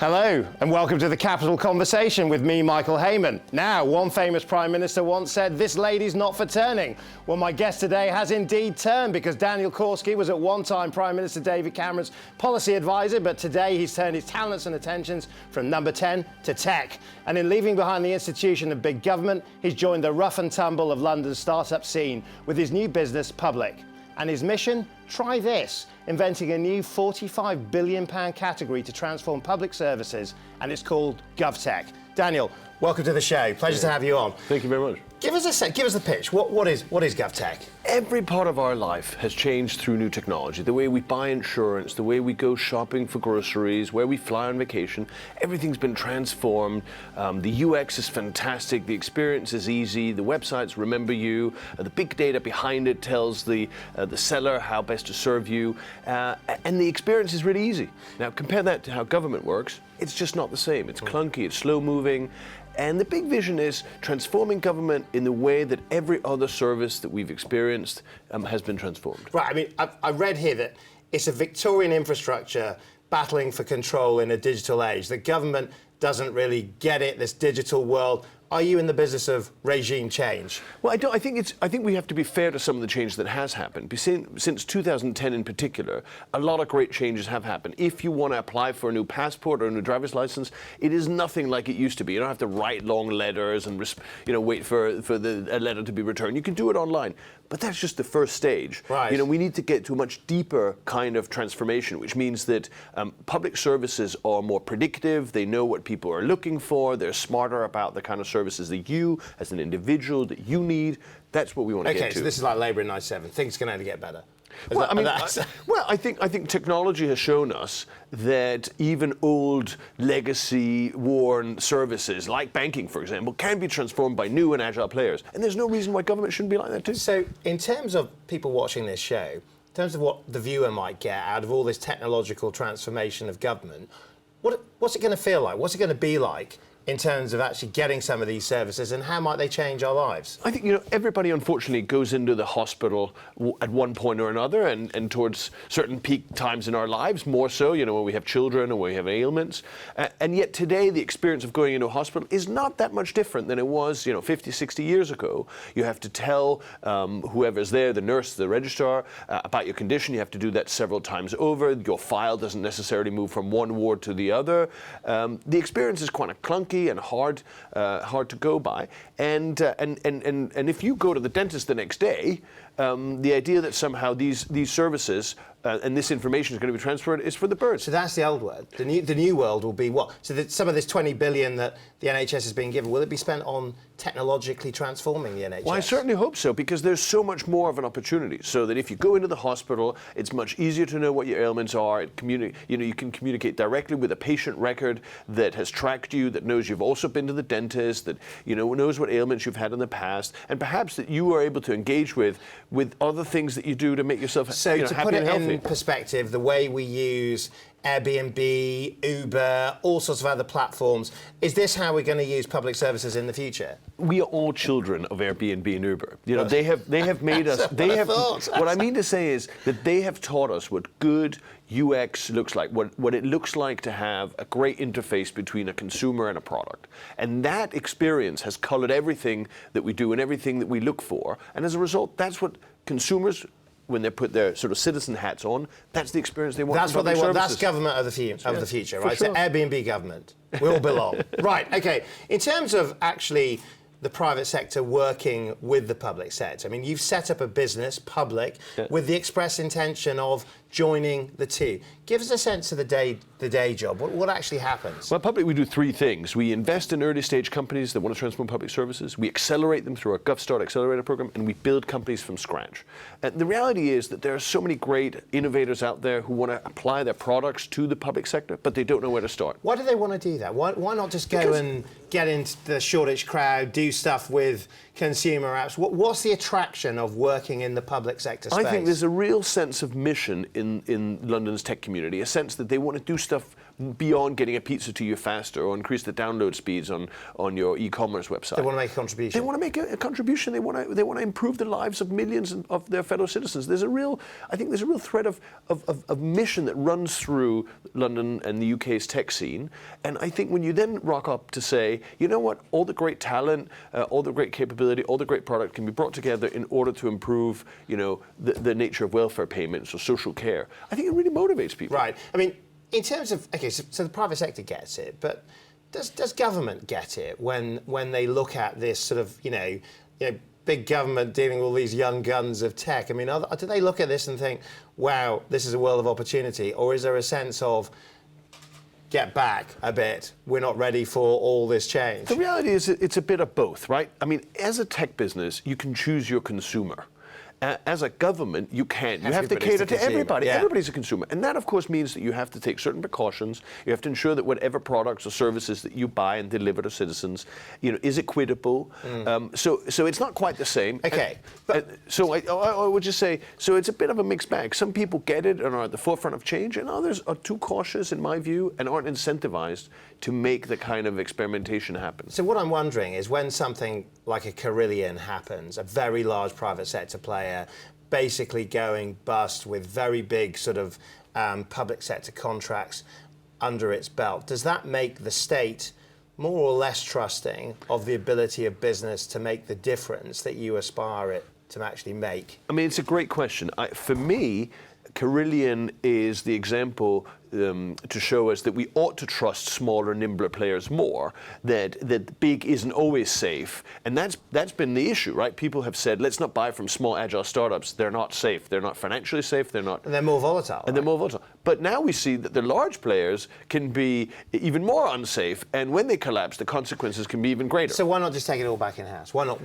Hello, and welcome to the Capital Conversation with me, Michael Hayman. Now, one famous Prime Minister once said, "This lady's not for turning." Well, my guest today has indeed turned, because Daniel Korski was at one time Prime Minister David Cameron's policy advisor, but today he's turned his talents and attentions from number 10 to tech. And in leaving behind the institution of big government, he's joined the rough and tumble of London's startup scene with his new business, Public. And his mission? Try this, inventing a new £45 billion category to transform public services, and it's called GovTech. Daniel, welcome to the show. Pleasure to have you on. Thank you very much. Give us the pitch. What is GovTech? Every part of our life has changed through new technology. The way we buy insurance, the way we go shopping for groceries, where we fly on vacation, everything's been transformed. The UX is fantastic, the experience is easy, the websites remember you, the big data behind it tells the seller how best to serve you, and the experience is really easy. Now compare that to how government works. It's just not the same. It's clunky, it's slow moving. And the big vision is transforming government in the way that every other service that we've experienced has been transformed. Right, I mean, I read here that it's a Victorian infrastructure battling for control in a digital age. The government doesn't really get it, this digital world. Are you in the business of regime change? Well, I think we have to be fair to some of the change that has happened. Since 2010 in particular, a lot of great changes have happened. If you want to apply for a new passport or a new driver's license, it is nothing like it used to be. You don't have to write long letters and wait for a letter to be returned. You can do it online. But that's just the first stage. Right. We need to get to a much deeper kind of transformation, which means that public services are more predictive. They know what people are looking for. They're smarter about the kind of services that you, as an individual, that you need. That's what we want to get to. Okay, so this is like Labour in '97. Things can only get better. I think technology has shown us that even old legacy worn services like banking, for example, can be transformed by new and agile players. And there's no reason why government shouldn't be like that too. So in terms of people watching this show, in terms of what the viewer might get out of all this technological transformation of government, what's it going to feel like? What's it going to be like in terms of actually getting some of these services, and how might they change our lives? I think, everybody unfortunately goes into the hospital at one point or another, and towards certain peak times in our lives, more so, when we have children or we have ailments. And yet today, the experience of going into a hospital is not that much different than it was, 50, 60 years ago. You have to tell whoever's there, the nurse, the registrar, about your condition. You have to do that several times over. Your file doesn't necessarily move from one ward to the other. The experience is quite clunky and hard to go by, and if you go to the dentist the next day, the idea that somehow these services and this information is going to be transferred is for the birds. So that's the old world. The new world will be what? So that some of this 20 billion that the NHS is being given, will it be spent on technologically transforming the NHS? Well, I certainly hope so, because there's so much more of an opportunity. So that if you go into the hospital, it's much easier to know what your ailments are. You can communicate directly with a patient record that has tracked you, that knows you've also been to the dentist, that knows what ailments you've had in the past, and perhaps that you are able to engage with other things that you do to make yourself happy and healthy. So to put it in perspective, the way we use Airbnb, Uber, all sorts of other platforms, is this how we're going to use public services in the future? We are all children of Airbnb and Uber. They have made us. What I mean to say is that they have taught us what good UX looks like, what it looks like to have a great interface between a consumer and a product. And that experience has colored everything that we do and everything that we look for. And as a result, that's what consumers, when they put their sort of citizen hats on, that's the experience they want. That's what they want. That's government of the future, right? Sure. So Airbnb government. We all belong. Right, okay. In terms of actually the private sector working with the public sector, I mean, you've set up a business, Public, with the express intention of joining the two. Give us a sense of the day job. What actually happens? Well, Public, we do three things. We invest in early stage companies that want to transform public services. We accelerate them through our GovStart Accelerator program, and we build companies from scratch. And the reality is that there are so many great innovators out there who want to apply their products to the public sector, but they don't know where to start. Why do they want to do that? Why not just go and get into the Shoreditch crowd, do stuff with consumer apps? What's the attraction of working in the public sector space? I think there's a real sense of mission in London's tech community, a sense that they want to do stuff beyond getting a pizza to you faster or increase the download speeds on your e-commerce website. They want to make a contribution. They want to make a contribution. They want to improve the lives of millions of their fellow citizens. I think there's a real thread of mission that runs through London and the UK's tech scene. And I think when you then rock up to say, you know what, all the great talent, all the great capability, all the great product can be brought together in order to improve, the nature of welfare payments or social care. I think it really motivates people. Right. I mean, in terms of, okay, so the private sector gets it, but does government get it when they look at this sort of, big government dealing with all these young guns of tech? I mean, do they look at this and think, wow, this is a world of opportunity? Or is there a sense of, get back a bit, we're not ready for all this change? The reality is it's a bit of both, right? I mean, as a tech business, you can choose your consumer. As a government, you can't. You have to cater to everybody. Yeah. Everybody's a consumer. And that, of course, means that you have to take certain precautions. You have to ensure that whatever products or services that you buy and deliver to citizens, is equitable. So it's not quite the same. Okay. So I would just say, so it's a bit of a mixed bag. Some people get it and are at the forefront of change, and others are too cautious, in my view, and aren't incentivized to make the kind of experimentation happen. So what I'm wondering is when something like a Carillion happens, a very large private sector player basically going bust with very big sort of public sector contracts under its belt, does that make the state more or less trusting of the ability of business to make the difference that you aspire it to actually make? I mean, it's a great question. For me, Carillion is the example to show us that we ought to trust smaller, nimbler players more, that big isn't always safe. And that's been the issue, right? People have said, let's not buy from small, agile startups. They're not safe. They're not financially safe. They're not... And they're more volatile. And they're more volatile. But now we see that the large players can be even more unsafe, and when they collapse, the consequences can be even greater. So why not just take it all back in-house? Why not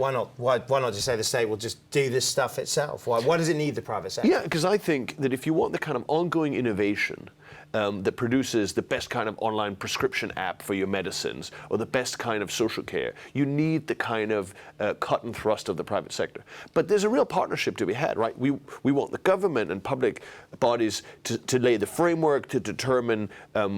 just say the state will just do this stuff itself? Why does it need the private sector? Yeah, because I think that if you want the kind of ongoing innovation that produces the best kind of online prescription app for your medicines or the best kind of social care, you need the kind of cut and thrust of the private sector. But there's a real partnership to be had, right? We want the government and public bodies to lay the framework, to determine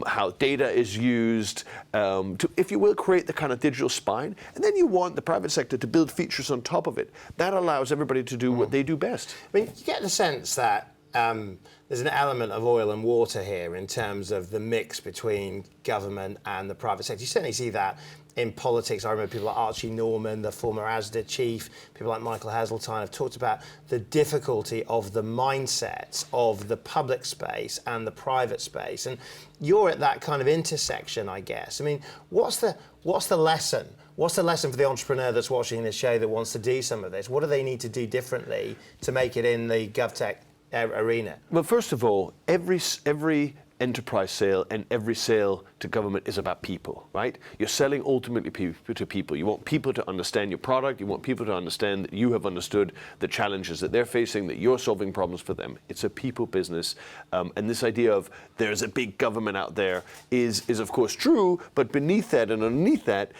how data is used, to, if you will, create the kind of digital spine. And then you want the private sector to build features on top of it. That allows everybody to do what they do best. I mean, you get the sense that there's an element of oil and water here in terms of the mix between government and the private sector. You certainly see that in politics. I remember people like Archie Norman, the former ASDA chief, people like Michael Hazeltine have talked about the difficulty of the mindsets of the public space and the private space. And you're at that kind of intersection, I guess. I mean, what's the lesson? What's the lesson for the entrepreneur that's watching this show that wants to do some of this? What do they need to do differently to make it in the GovTech arena? Well, first of all, every enterprise sale and every sale to government is about people, right? You're selling ultimately to people. You want people to understand your product. You want people to understand that you have understood the challenges that they're facing, that you're solving problems for them. It's a people business. And this idea of there's a big government out there is of course true, but beneath that and underneath that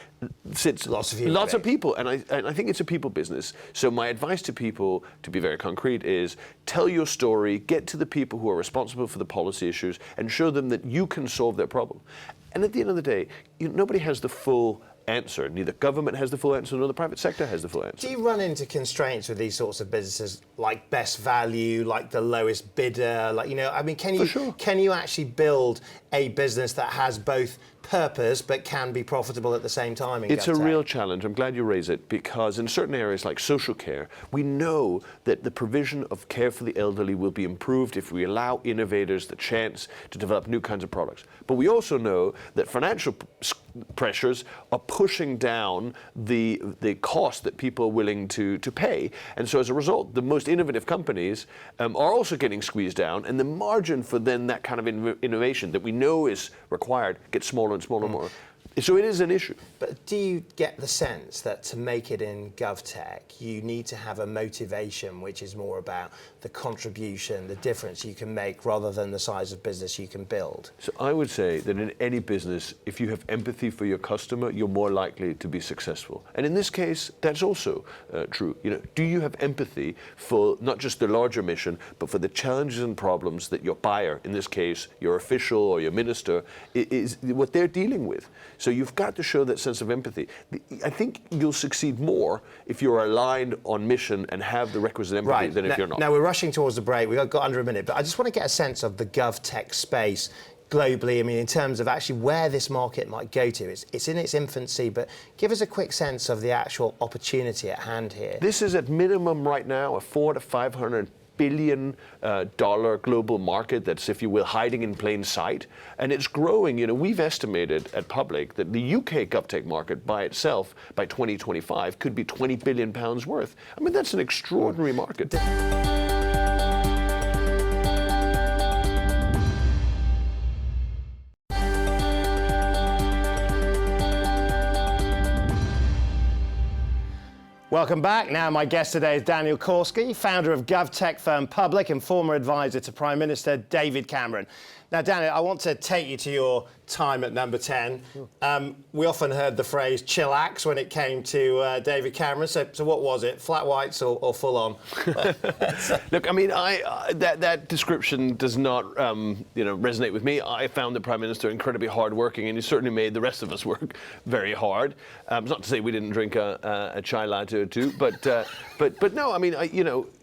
sits lots of people. And I think it's a people business. So my advice to people, to be very concrete, is tell your story, get to the people who are responsible for the policy issues, and show them that you can solve their problem. And at the end of the day, nobody has the full answer. Neither government has the full answer, nor the private sector has the full answer. Do you run into constraints with these sorts of businesses, like best value, like the lowest bidder? Like, I mean, can you actually build a business that has both purpose but can be profitable at the same time? It's a real challenge. I'm glad you raise it, because in certain areas like social care, we know that the provision of care for the elderly will be improved if we allow innovators the chance to develop new kinds of products. But we also know that financial pressures are pushing down the cost that people are willing to pay. And so as a result, the most innovative companies are also getting squeezed down, and the margin for then that kind of innovation that we know is required gets smaller and smaller and more. So it is an issue. But do you get the sense that to make it in GovTech, you need to have a motivation which is more about the contribution, the difference you can make, rather than the size of business you can build? So I would say that in any business, if you have empathy for your customer, you're more likely to be successful. And in this case, that's also true. Do you have empathy for not just the larger mission, but for the challenges and problems that your buyer, in this case, your official or your minister, is what they're dealing with? So you've got to show that sense of empathy. I think you'll succeed more if you're aligned on mission and have the requisite empathy than if you're not. Now we're rushing towards the break. We've got under a minute, but I just want to get a sense of the GovTech space globally. I mean, in terms of actually where this market might go to. It's in its infancy, but give us a quick sense of the actual opportunity at hand here. This is at minimum right now a $400 to $500 billion global market that's, if you will, hiding in plain sight, and it's growing. We've estimated at Public that the UK GovTech market by itself by 2025 could be £20 billion worth. I mean, that's an extraordinary market. Welcome back. Now my guest today is Daniel Korski, founder of GovTech firm Public and former advisor to Prime Minister David Cameron. Now, Daniel, I want to take you to your time at Number 10. We often heard the phrase chillax when it came to David Cameron. So what was it, flat whites or full on? Look, I mean, that description does not resonate with me. I found the Prime Minister incredibly hardworking, and he certainly made the rest of us work very hard. It's not to say we didn't drink a chai latte or two, but no, I mean,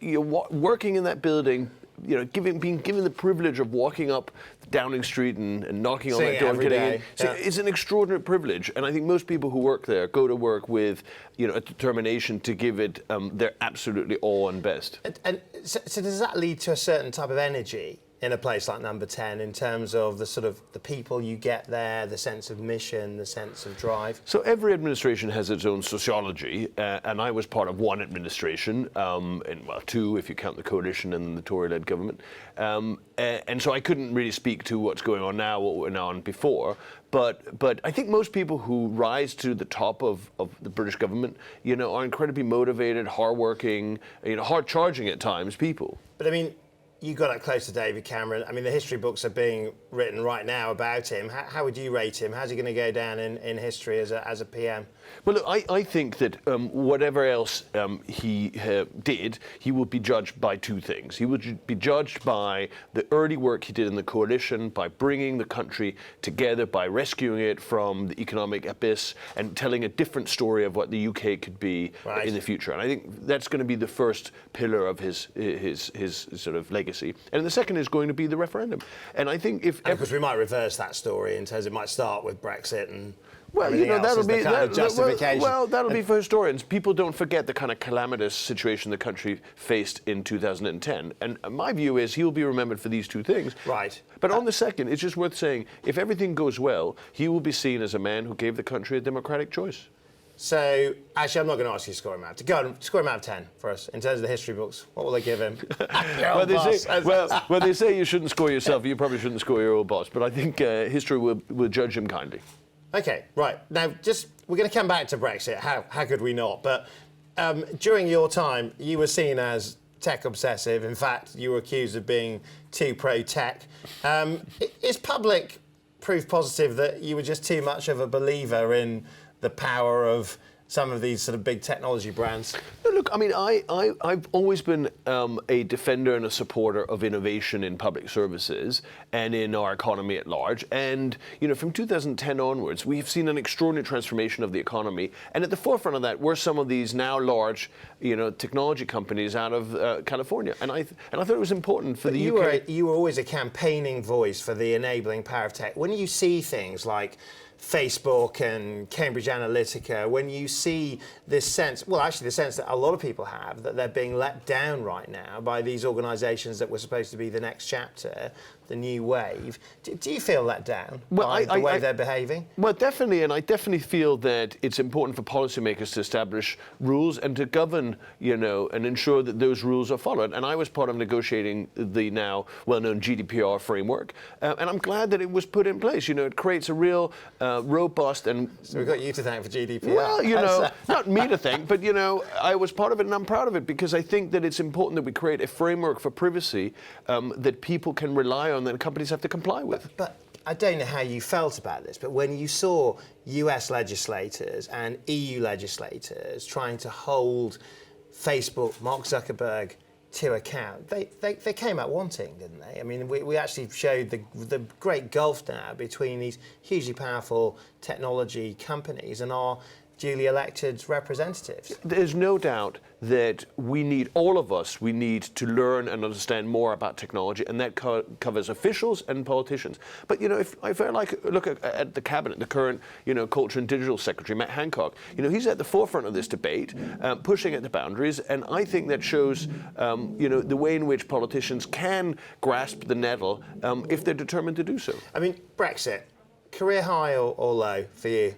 you're working in that building. Being given the privilege of walking up Downing Street and knocking on that door and getting in, it's an extraordinary privilege. And I think most people who work there go to work with, a determination to give it their absolutely all and best. And so does that lead to a certain type of energy in a place like Number 10 in terms of the sort of the people you get there, the sense of mission, the sense of drive? So every administration has its own sociology, and I was part of one administration, two if you count the coalition and the Tory-led government, and so I couldn't really speak to what's going on now, what went on before. But I think most people who rise to the top of the British government, are incredibly motivated, hardworking, hard-charging at times people. But I mean, you got up close to David Cameron. I mean, the history books are being written right now about him. How would you rate him? How's he going to go down in history as a PM? Well, look, I think that whatever else he did, he will be judged by two things. He would be judged by the early work he did in the coalition, by bringing the country together, by rescuing it from the economic abyss and telling a different story of what the UK could be in the future. And I think that's going to be the first pillar of his sort of legacy. And the second is going to be the referendum. And I think because we might reverse that story in terms it might start with Brexit and. Well, that'll be justification. Well, that'll be for historians. People don't forget the kind of calamitous situation the country faced in 2010. And my view is he will be remembered for these two things. Right. But on the second, it's just worth saying, if everything goes well, he will be seen as a man who gave the country a democratic choice. So, actually, I'm not going to ask you to score him out. Go on, score him out of 10 for us in terms of the history books. What will they give him? They say you shouldn't score yourself. You probably shouldn't score your old boss. But I think history will judge him kindly. OK, right. Now, we're going to come back to Brexit. How could we not? But during your time, you were seen as tech obsessive. In fact, you were accused of being too pro-tech. Is Public proof positive that you were just too much of a believer in the power of some of these sort of big technology brands? No, look, I mean, I've always been a defender and a supporter of innovation in public services and in our economy at large. And, from 2010 onwards, we've seen an extraordinary transformation of the economy. And at the forefront of that were some of these now large, technology companies out of California. And I thought it was important for the UK. You were always a campaigning voice for the enabling power of tech. When you see things like Facebook and Cambridge Analytica, when you see this sense, the sense that a lot of people have, that they're being let down right now by these organisations that were supposed to be the next chapter, the new wave, do you feel let down by the way they're behaving? Well, definitely, and I definitely feel that it's important for policymakers to establish rules and to govern, and ensure that those rules are followed. And I was part of negotiating the now well-known GDPR framework, and I'm glad that it was put in place. It creates a real robust and... So we've got you to thank for GDPR. Well, not me to thank, but, I was part of it and I'm proud of it because I think that it's important that we create a framework for privacy that people can rely on that companies have to comply with. But I don't know how you felt about this, but when you saw US legislators and EU legislators trying to hold Facebook, Mark Zuckerberg, to account, they came out wanting, didn't they? I mean, we actually showed the great gulf now between these hugely powerful technology companies and our duly elected representatives. There's no doubt that all of us need to learn and understand more about technology, and that covers officials and politicians. But, if I look at the cabinet, the current, Culture and Digital Secretary, Matt Hancock, he's at the forefront of this debate, pushing at the boundaries, and I think that shows, the way in which politicians can grasp the nettle if they're determined to do so. I mean, Brexit. Career high or low for you?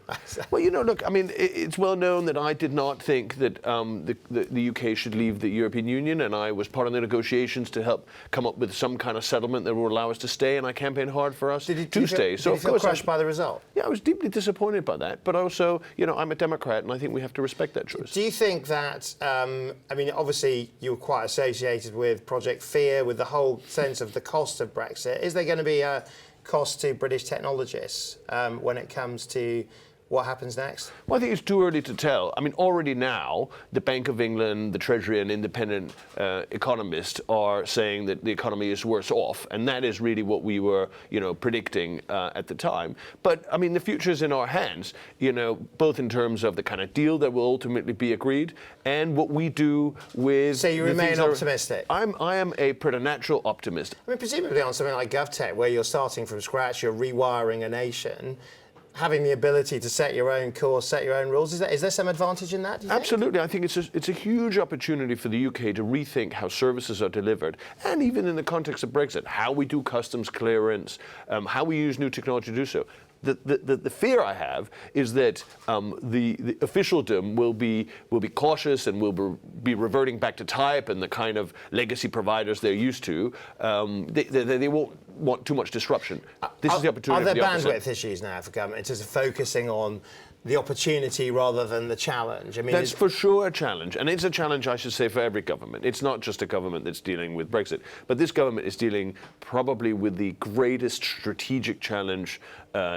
Well, look, I mean, it's well known that I did not think that the UK should leave the European Union, and I was part of the negotiations to help come up with some kind of settlement that would allow us to stay, and I campaigned hard for us to stay. So, did you feel crushed by the result? Yeah, I was deeply disappointed by that, but also, I'm a Democrat, and I think we have to respect that choice. Do you think that, I mean, obviously you were quite associated with Project Fear, with the whole sense of the cost of Brexit. Is there going to be a cost to British technologists when it comes to what happens next? Well, I think it's too early to tell. I mean, already now, the Bank of England, the Treasury, and independent economists are saying that the economy is worse off, and that is really what we were, predicting at the time. But, I mean, the future is in our hands, both in terms of the kind of deal that will ultimately be agreed and what we do with... So you remain optimistic? I am a preternatural optimist. I mean, presumably on something like GovTech, where you're starting from scratch, you're rewiring a nation, having the ability to set your own course, set your own rules, is there some advantage in that, do you think? Absolutely. I think it's a huge opportunity for the UK to rethink how services are delivered, and even in the context of Brexit, how we do customs clearance, how we use new technology to do so. The fear I have is that the officialdom will be cautious and will be reverting back to type and the kind of legacy providers they're used to. They won't want too much disruption. This is the opportunity. Are there bandwidth issues now for government in terms of focusing on the opportunity rather than the challenge? I mean, that's for sure a challenge, and it's a challenge, I should say, for every government. It's not just a government that's dealing with Brexit, but this government is dealing probably with the greatest strategic challenge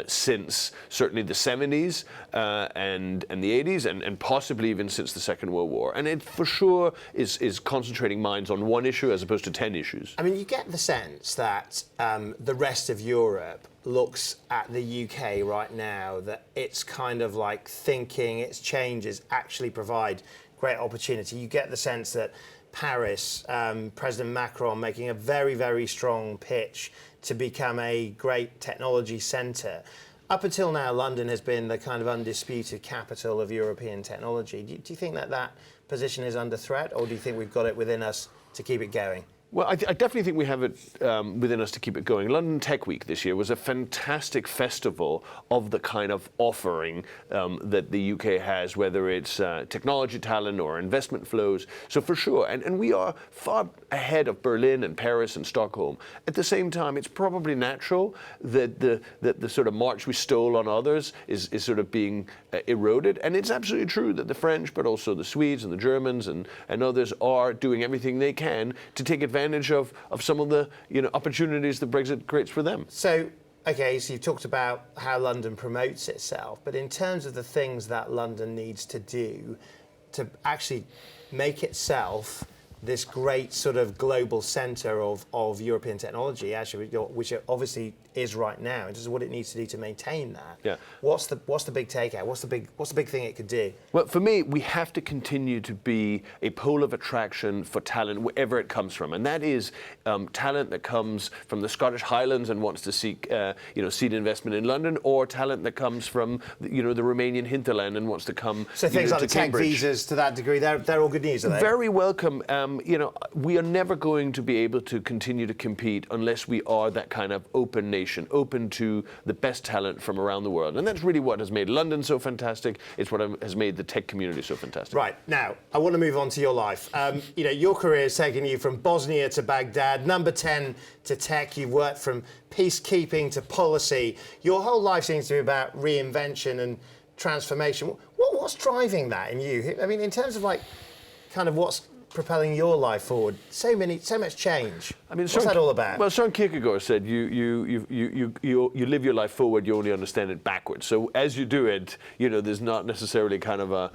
since certainly the 70s and the 80s, and possibly even since the Second World War. And it for sure is concentrating minds on one issue as opposed to 10 issues. I mean, you get the sense that the rest of Europe looks at the UK right now, that it's kind of like thinking its changes actually provide great opportunity. You get the sense that Paris, President Macron making a very, very strong pitch to become a great technology centre. Up until now, London has been the kind of undisputed capital of European technology. Do you think that position is under threat, or do you think we've got it within us to keep it going? Well, I definitely think we have it within us to keep it going. London Tech Week this year was a fantastic festival of the kind of offering that the UK has, whether it's technology talent or investment flows. So for sure, and we are far ahead of Berlin and Paris and Stockholm. At the same time, it's probably natural that the sort of march we stole on others is sort of being eroded. And it's absolutely true that the French, but also the Swedes and the Germans and others are doing everything they can to take advantage of some of the opportunities that Brexit creates for them. So, okay, so you've talked about how London promotes itself, but in terms of the things that London needs to do to actually make itself this great sort of global centre of European technology, actually, which it obviously is right now, in terms of what it needs to do to maintain that. Yeah. What's the big takeout? What's the big thing it could do? Well, for me, we have to continue to be a pole of attraction for talent wherever it comes from, and that is talent that comes from the Scottish Highlands and wants to seek seed investment in London, or talent that comes from the Romanian hinterland and wants to come. So things like to the tech Cambridge. visas, to that degree, they're all good news, are they? Very welcome. we are never going to be able to continue to compete unless we are that kind of open nation, open to the best talent from around the world. And that's really what has made London so fantastic. It's what has made the tech community so fantastic. Right, now, I want to move on to your life. Your career has taken you from Bosnia to Baghdad, number 10 to tech. You've worked from peacekeeping to policy. Your whole life seems to be about reinvention and transformation. What's driving that in you? I mean, in terms of kind of what's propelling your life forward, so much change. I mean, what's that all about? Well, Søren Kierkegaard said, you live your life forward, you only understand it backwards. So as you do it, there's not necessarily kind of a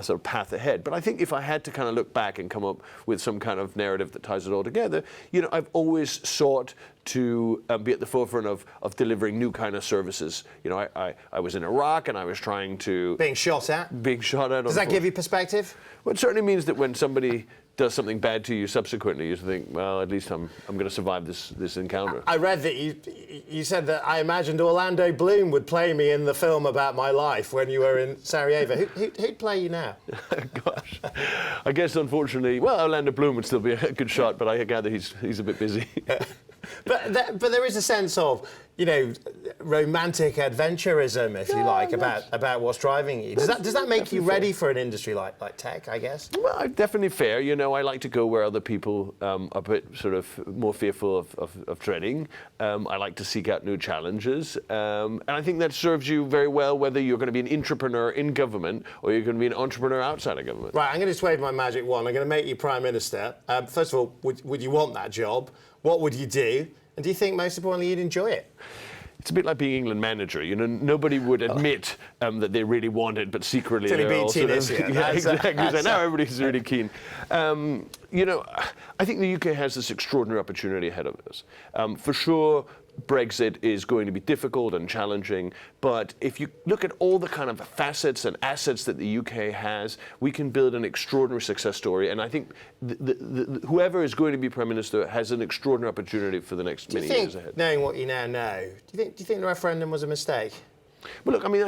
sort of path ahead. But I think if I had to kind of look back and come up with some kind of narrative that ties it all together, I've always sought to be at the forefront of delivering new kind of services. I was in Iraq and I was trying to... Being shot at? Does that give you perspective? Well, it certainly means that when somebody does something bad to you subsequently, you think, well, at least I'm going to survive this encounter. I read that you said that I imagined Orlando Bloom would play me in the film about my life when you were in Sarajevo. Who'd play you now? Gosh, I guess unfortunately, well, Orlando Bloom would still be a good shot, but I gather he's a bit busy. But there is a sense of, romantic adventurism, if you like, about what's driving you. Does that make you ready for an industry like tech, I guess? Well, definitely fair. I like to go where other people are a bit sort of more fearful of treading. I like to seek out new challenges. And I think that serves you very well whether you're going to be an entrepreneur in government or you're going to be an entrepreneur outside of government. Right, I'm going to wave my magic wand. I'm going to make you Prime Minister. First of all, would you want that job? What would you do? And do you think, most importantly, you'd enjoy it? It's a bit like being England manager. Nobody would admit that they really want it, but secretly they're all sort of... Yeah, exactly. So now everybody's really keen. I think the UK has this extraordinary opportunity ahead of us. For sure, Brexit is going to be difficult and challenging, but if you look at all the kind of facets and assets that the UK has, we can build an extraordinary success story. And I think whoever is going to be Prime Minister has an extraordinary opportunity for the next many years ahead. Knowing what you now know, do you think the referendum was a mistake? Well, look, I mean,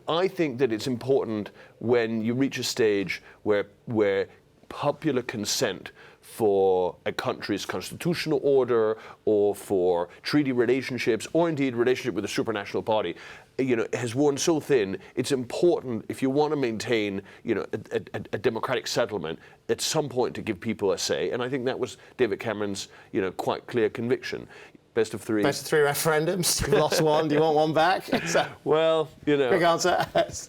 I think that it's important when you reach a stage where popular consent for a country's constitutional order or for treaty relationships or indeed relationship with a supranational body, has worn so thin. It's important, if you want to maintain, a democratic settlement, at some point to give people a say. And I think that was David Cameron's, quite clear conviction. Best of three. Best of three referendums. You've lost one. Do you want one back? Well, Quick answer.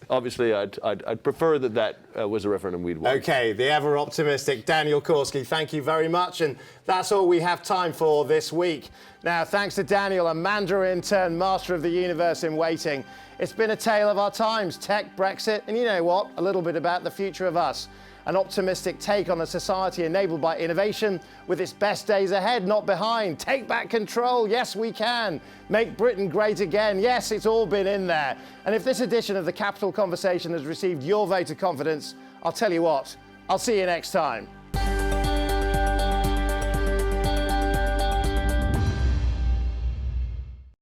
Obviously, I'd prefer that was a referendum we'd won. OK, the ever-optimistic Daniel Korski, thank you very much. And that's all we have time for this week. Now, thanks to Daniel, a Mandarin turned master of the universe in waiting. It's been a tale of our times, tech, Brexit, and you know what? A little bit about the future of us. An optimistic take on a society enabled by innovation with its best days ahead, not behind. Take back control. Yes, we can. Make Britain great again. Yes, it's all been in there. And if this edition of the Capital Conversation has received your vote of confidence, I'll tell you what, I'll see you next time.